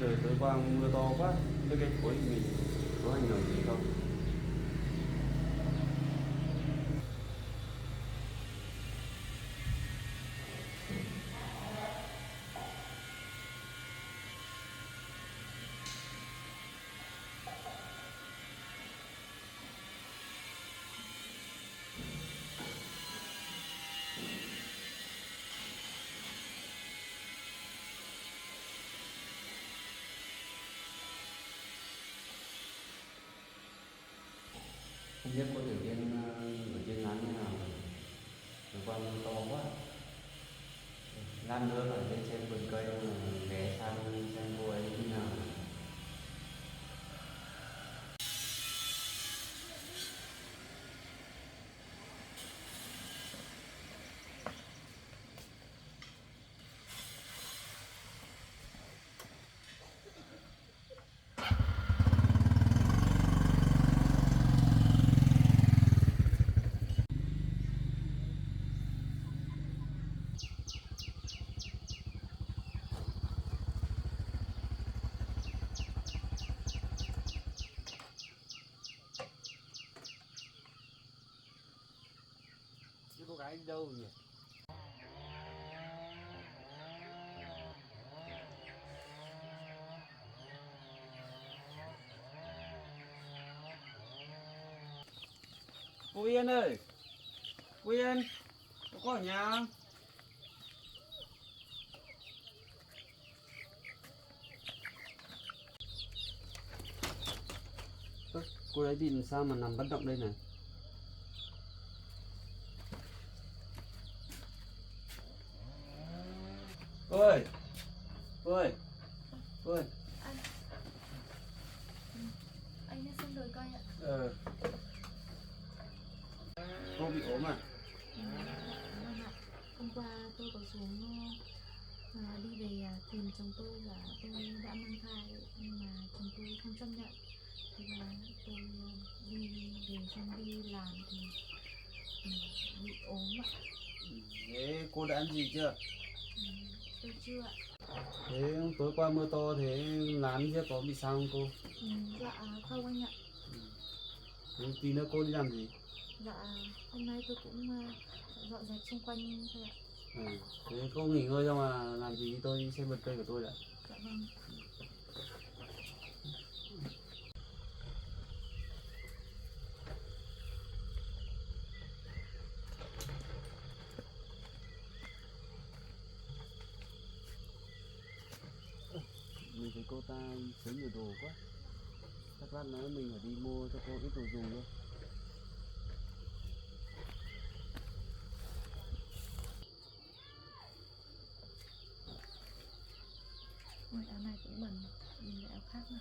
Trời tối qua mưa to quá, cái cối mình có ảnh hưởng gì không? Không biết cô thử viên ở trên lán như nào rồi. Tối qua mưa to quá. Lát nữa phải lên trên vườn cây mà ghé sang xem cô ấy như nào. Chứ cô gái đi đâu nhỉ? Cô Yên ơi! Cô Yên! Cô có ở nhà không? Ơ, cô ấy bị làm sao mà nằm bất động đây này? Cô ơi! Cô ơi! Cô ơi! Anh anh lên xem đồi cây ạ. Cô bị ốm à? Vâng ạ. Hôm qua tôi có xuống đi về tìm chồng tôi và tôi đã mang thai nhưng mà chồng tôi không chấp nhận. Thế là tôi đi về xong đi làm thì ừ, bị ốm ạ. Thế cô đã ăn gì chưa? Ừ, tôi chưa ạ. Thế tối qua mưa to thế lán chưa có bị sao không cô? Ừ, dạ không anh ạ. Thế tí nữa cô đi làm gì? Dạ hôm nay tôi cũng dọn dẹp xung quanh thôi ạ. Ừ. Thế cô nghỉ ngơi xong mà làm gì tôi đi xem vườn cây của tôi đã. Dạ vâng. Mình thấy cô ta sấy nhiều đồ quá. Chắc lát nữa mình phải đi mua cho cô ít đồ dùng thôi. Ôi, áo này cũng bẩn, nhìn lại áo khác này.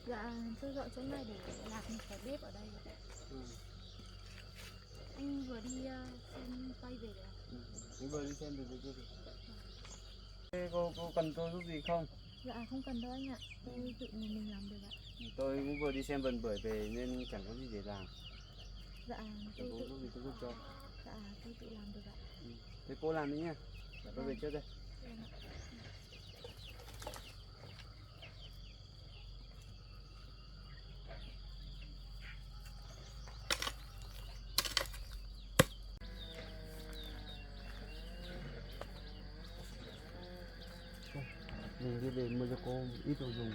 Dạ tôi gọi chỗ này để làm một cái bếp ở đây. Ừ. Anh vừa đi xem quay về à? Anh vừa đi xem được chưa? Thế cô cần tôi giúp gì không? Dạ không cần đâu anh ạ, tôi tự mình làm được ạ. Tôi cũng vừa đi xem vườn bưởi về nên chẳng có gì để làm. Dạ tôi Cô tự giúp gì tôi giúp cho. dạ tôi tự làm được ạ. Thế cô làm đi nhá. Dạ Tôi về vâng. trước đây. Vâng ạ. Mình đi về mua cho cô ít đồ dùng.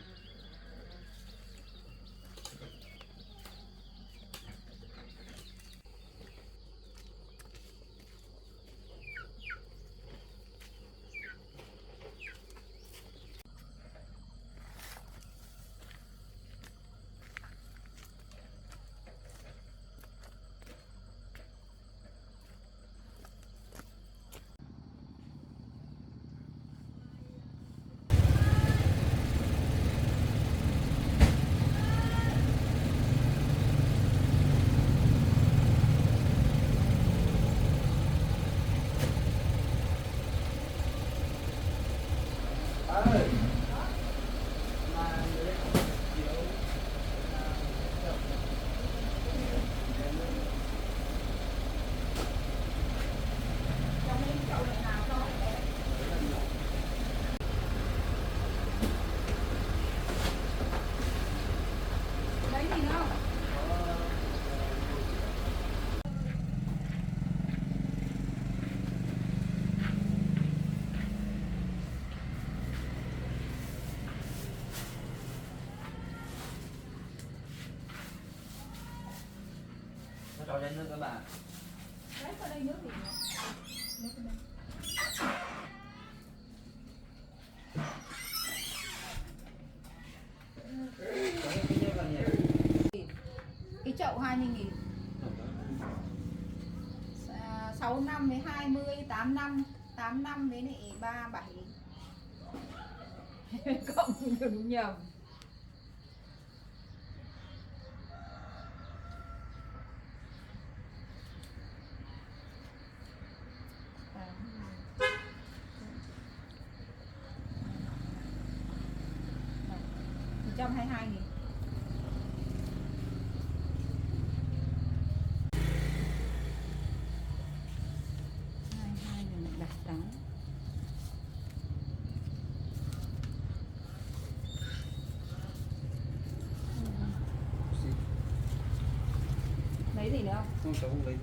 Cho cháu chén nước các bạn. Lấy vào đây nước thì nữa. Lấy vào đây. Có cái nhiêu là nhỉ? Cái chậu 20.000. 6 năm với 20, 8 năm, 8 năm với lại 37. Cộng thì đúng nhầm. Một trăm 22.000. Đặt trắng. Lấy gì nữa không? Không, cháu không lấy.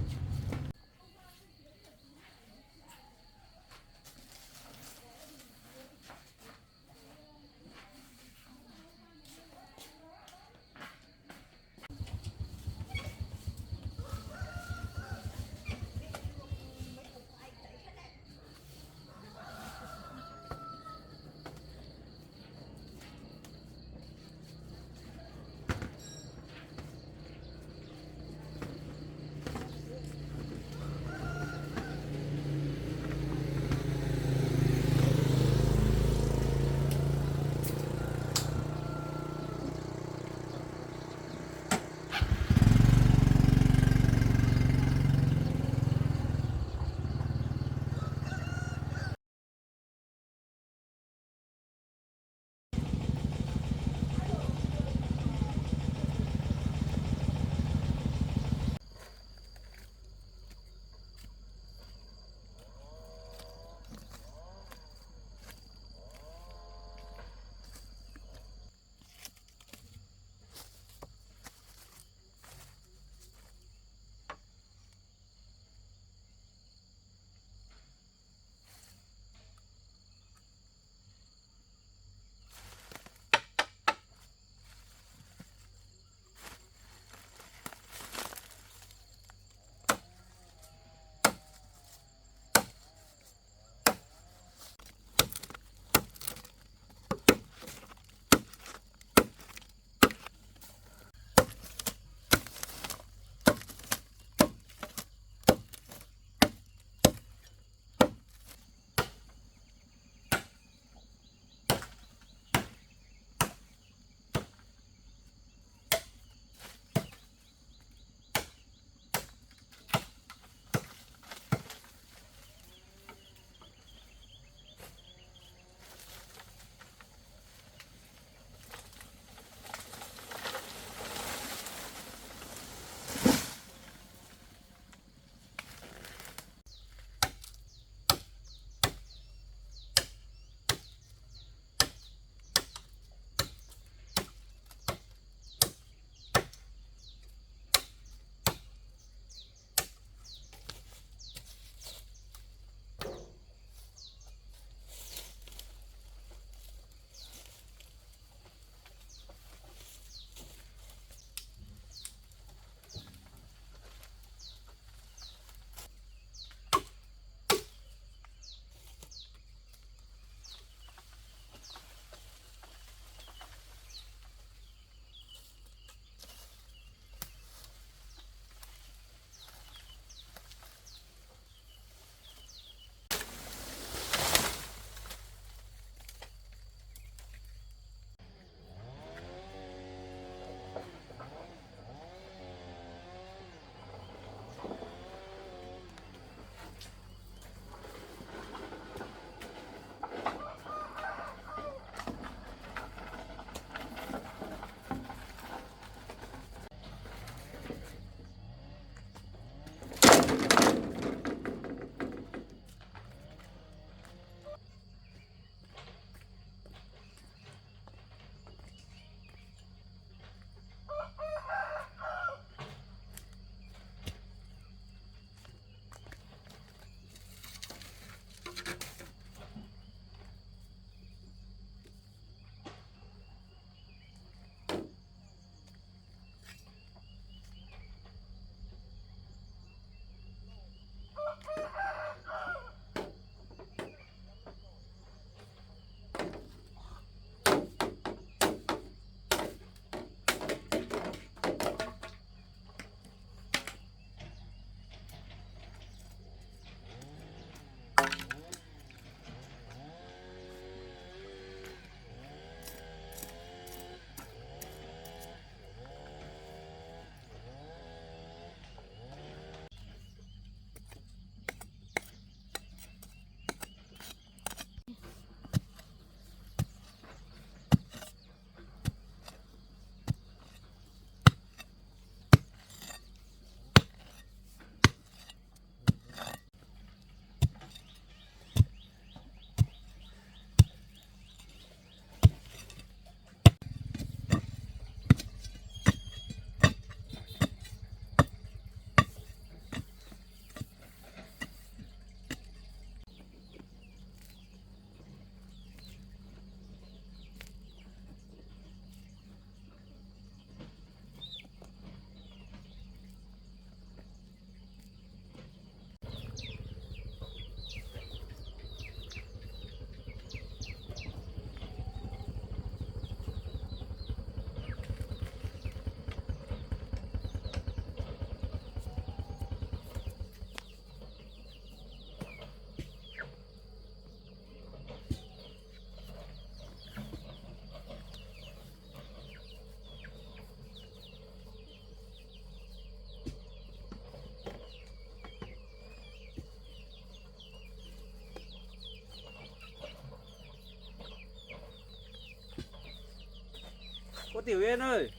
Tiểu Yên ơi.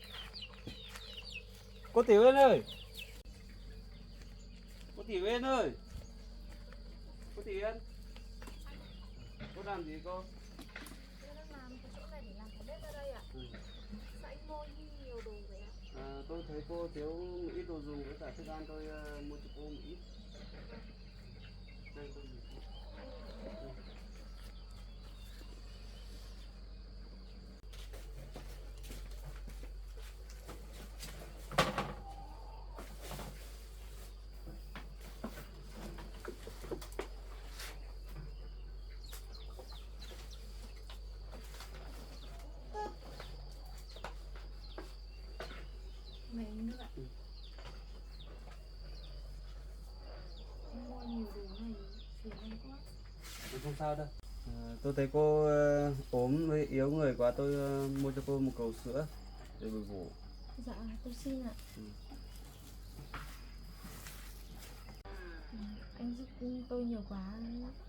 Cô Tiểu Yên ơi. Cô Tiểu Yên ơi. Cô Tiểu Yên. Cô làm gì cô? Tôi đang làm cái chỗ này để làm cái bếp ở đây ạ. Ừ. Sao anh mua nhiều đồ vậy ạ? Tôi thấy cô thiếu một ít đồ dùng với cả thức ăn, tôi mua cho cô một ít. Đây tôi gửi cô. Ừ. Này anh nữa ạ. Ừ. Anh mua nhiều đồ này phiền anh quá. Không sao đâu. Tôi thấy cô ốm với yếu người quá, tôi mua cho cô một cầu sữa để bồi bổ. Dạ tôi xin ạ. Ừ. Anh giúp tôi nhiều quá,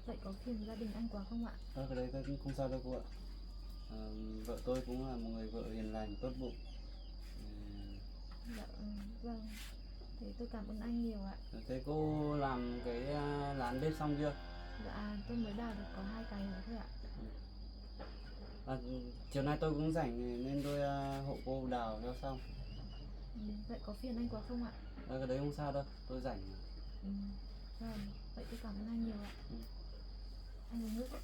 vậy có phiền gia đình anh quá không ạ? Cái đấy không sao đâu cô ạ. Vợ tôi cũng là một người vợ hiền lành, tốt bụng. Dạ vâng. Thế tôi cảm ơn anh nhiều ạ. Thế cô làm cái lán bếp xong chưa? Dạ tôi mới đào được có 2 cái nữa thôi ạ. Chiều nay tôi cũng rảnh nên tôi hộ cô đào cho xong. Vậy có phiền anh quá không ạ? Cái đấy không sao đâu, tôi rảnh mà. Vâng, vậy tôi cảm ơn anh nhiều ạ. Ừ. Anh uống nước ạ.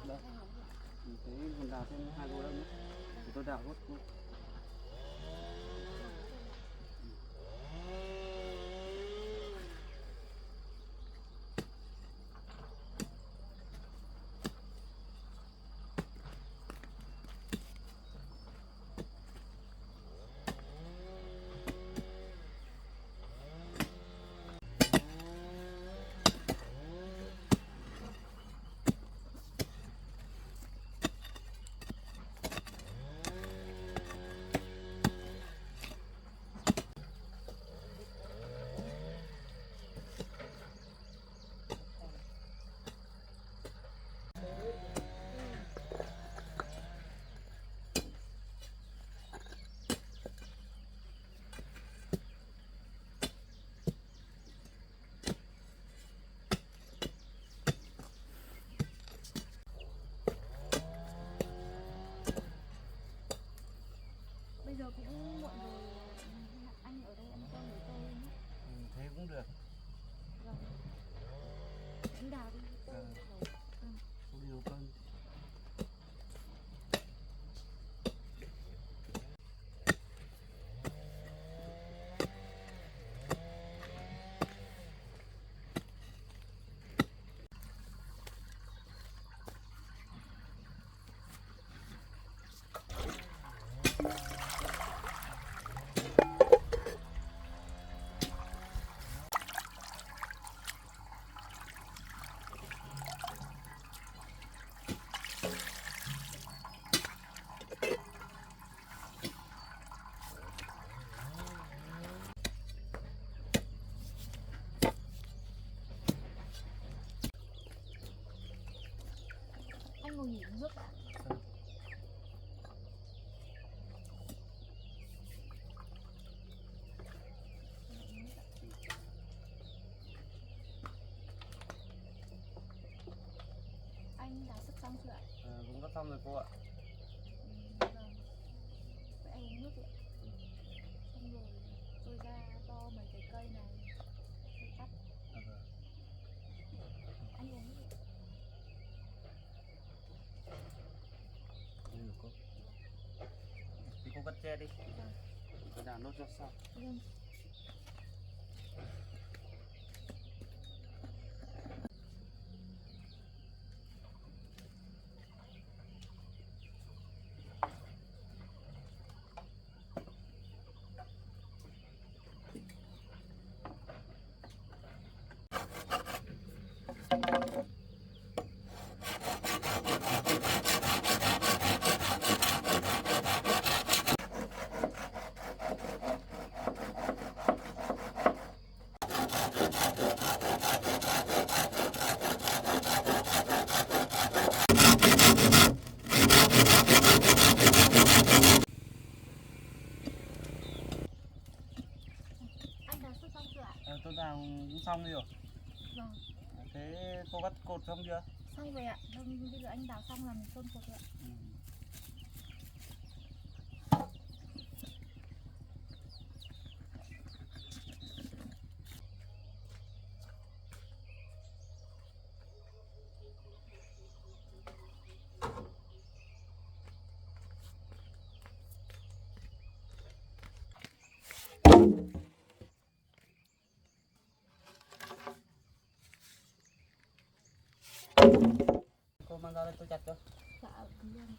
Đâu? Thế còn đào thêm 2 cô đâu nữa. Thì tôi đào hốt cô. Bây giờ cũng muộn rồi, anh ở đây ăn cơm với tôi nhé. Thế cũng được. Vâng. Anh đào đi. Tôi Cô đi nấu cơm. anh ngồi nghỉ uống nước ạ. Anh đào sắp xong chưa ạ? Cũng đã xong rồi cô ạ. Vâng. Vậy anh uống nước đi ạ. Xong rồi tôi ra to mấy cái cây này để cắt. Vâng. Anh uống nước đi ạ. Cô. Thì cô cắt tre đi. Vâng. Tôi đào nốt cho xong. Vâng. Tôi đào cũng xong rồi. Vâng. Thế cô bắt cột xong chưa? Xong rồi ạ. Vâng, bây giờ anh đào xong là mình sơn cột rồi ạ. Cô mang ra đây tôi chặt cho. Dạ vâng.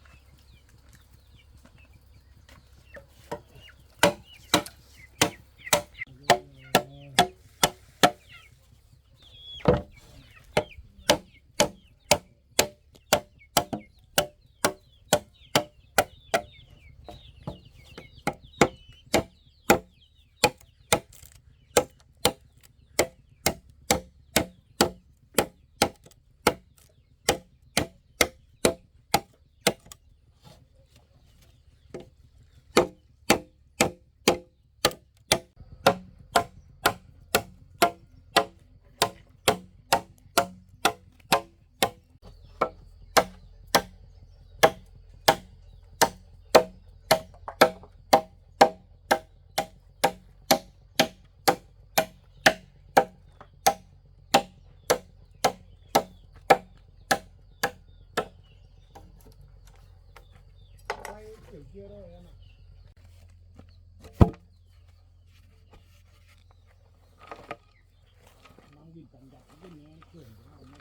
Kiểu kia thôi em ạ. Mang gì cảm giác cái này em tưởng thế nào nữa.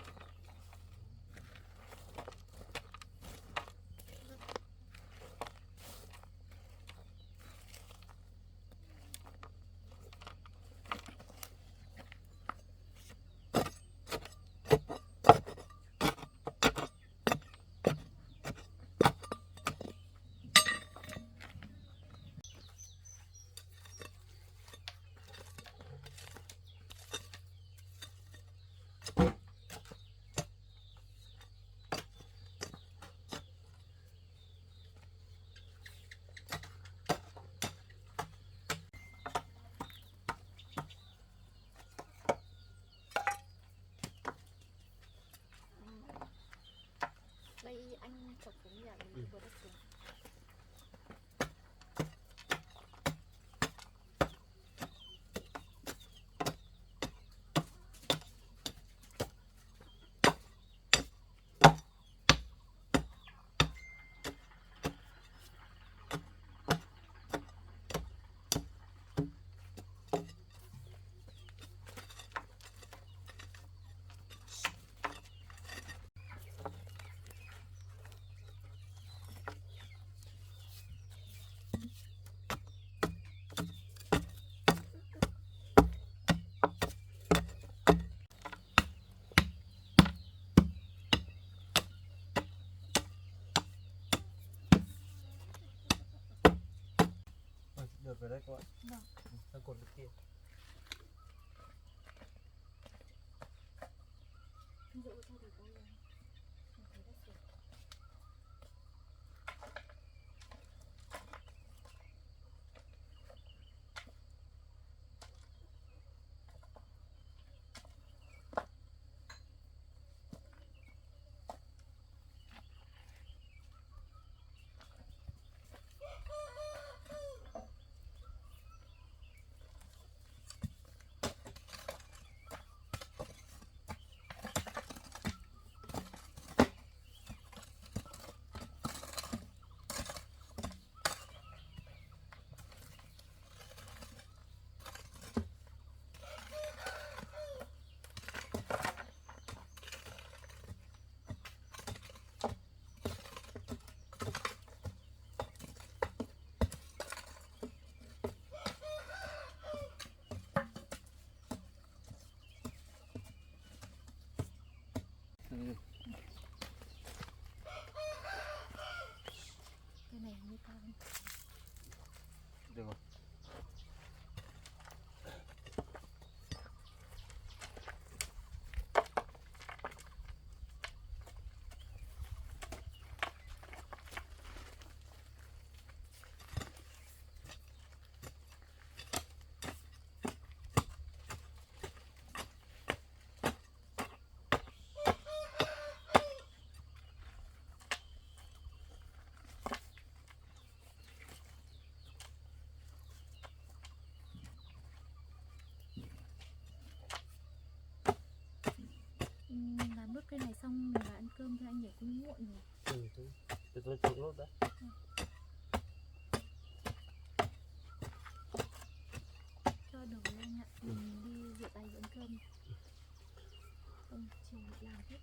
Đây anh chọc xuống nhà mình vừa đất xuống. Được rồi đấy cô ạ. Vâng. Sang cột bên kia. Dụ cho được đâu rồi. Mình thấy đất xuống. Cái này như cao. Được rồi. làm nốt cái này xong mình vào ăn cơm thì anh nhỉ cũng muộn rồi. Tôi chụp nốt đã. Cho đầu lên anh ạ. Mình đi rửa tay và ăn cơm. Không chiều làm hết.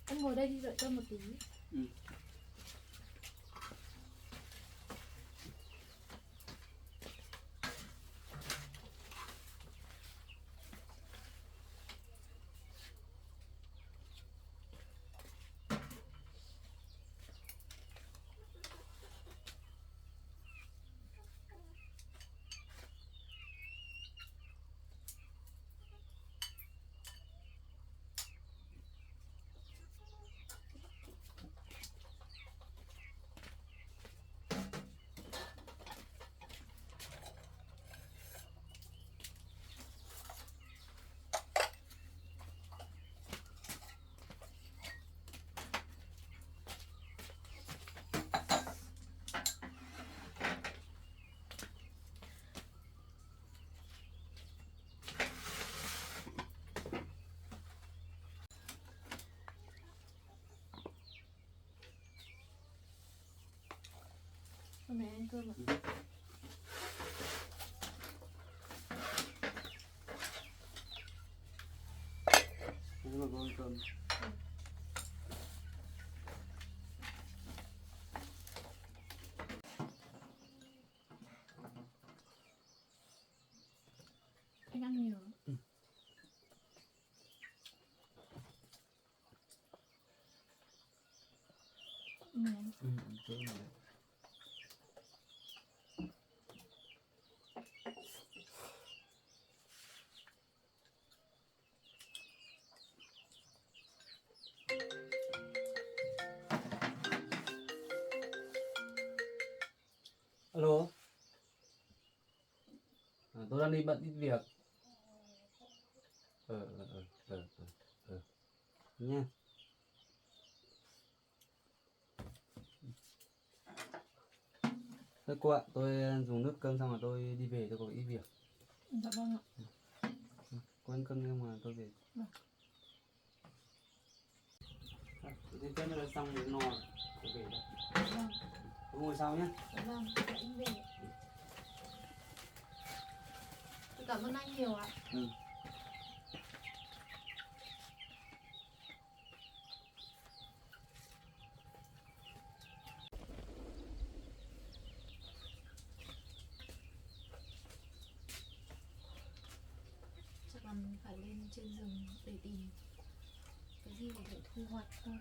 Anh ngồi đây đi đợi cơm một tí. Hôm nay ăn cơm ạ. Nhưng mà con cơm. Anh ăn nhiều. Này. Cơm này. Alo. Tôi đang đi bận ít việc. Nha. Thôi cô ạ, tôi dùng nước cơm xong rồi tôi đi về, tôi có ít việc. Dạ vâng ạ. Cô ăn cơm nhưng mà tôi về. Vâng. Thế chết nó xong đến no rồi, tôi về đây. Vâng. Cô ngồi sau nhé. Dạ vâng, dạ em về. Tôi cảm ơn anh nhiều ạ. Chắc là mình phải lên trên rừng để tìm cái gì để thu hoạch thôi.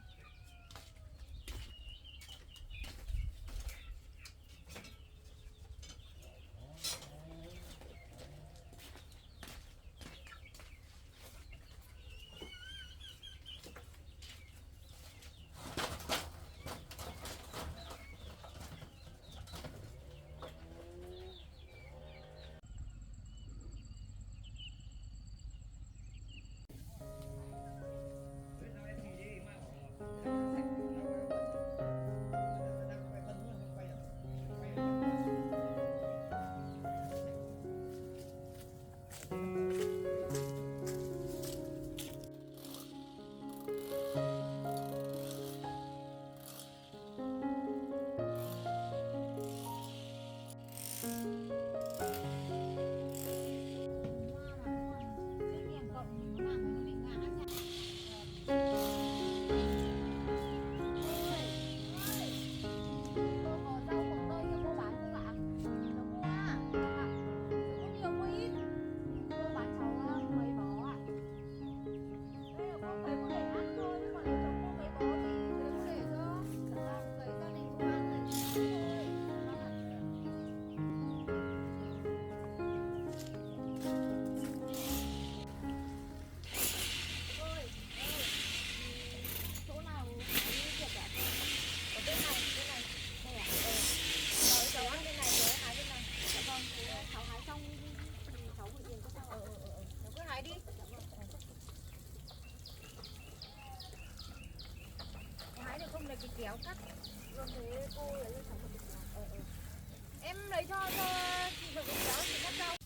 cái kéo cắt rồi thế cô lấy cho cháu một cái kéo. Em lấy cho chị một cái kéo chị cắt rau.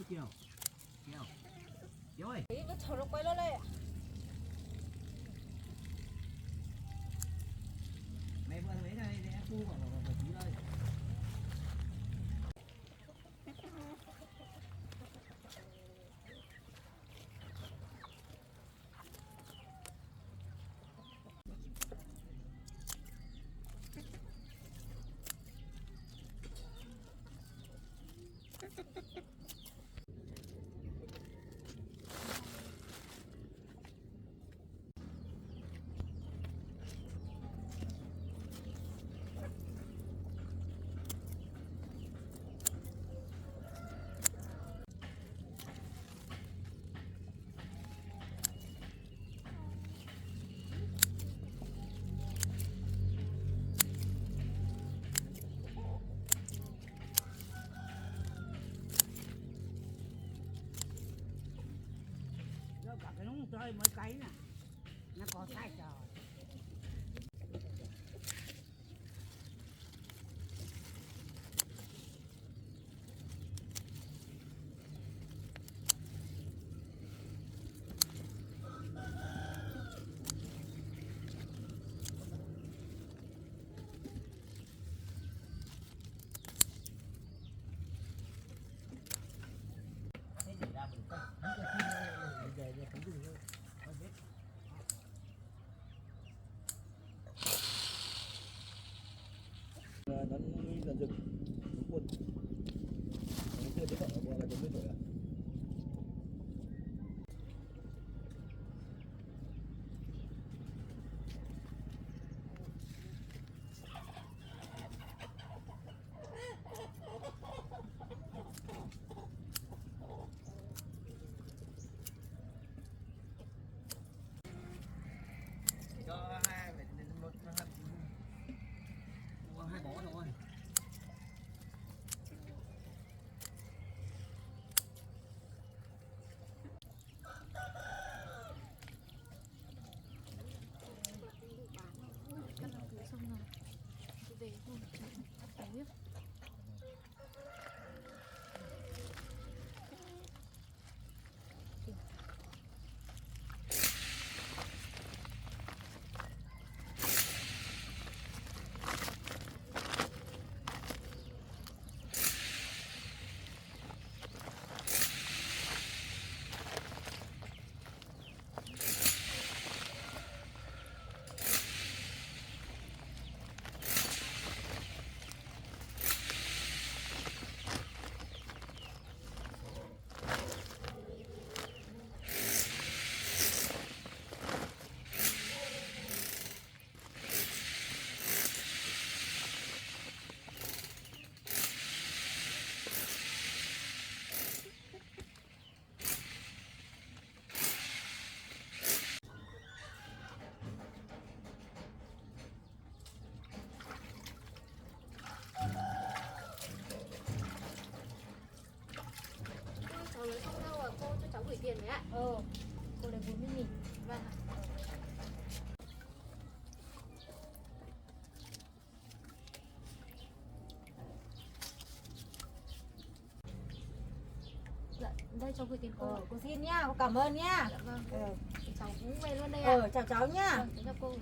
Kiều ơi Nó thở nó quay lên đây ạ. mẹ vừa lấy đây để phu vào tí đây cả cái nông chơi mới cấy nè nó có sai trời nó dần dần đúng quân nó chưa biết cậu là đúng biết rồi à cho hai một hai bó thôi cắt đầu thứ xong rồi tôi về thôi chẳng biết cháu lấy không đâu à, cô cho cháu gửi tiền đấy ạ. Cô lấy 40.000. Vâng ạ. Dạ, đây cháu gửi tiền cô. Cô xin nhá, cô cảm ơn nhá. Dạ vâng. Cháu cũng về luôn đây ạ. Chào cháu nhá. Vâng, chào cô.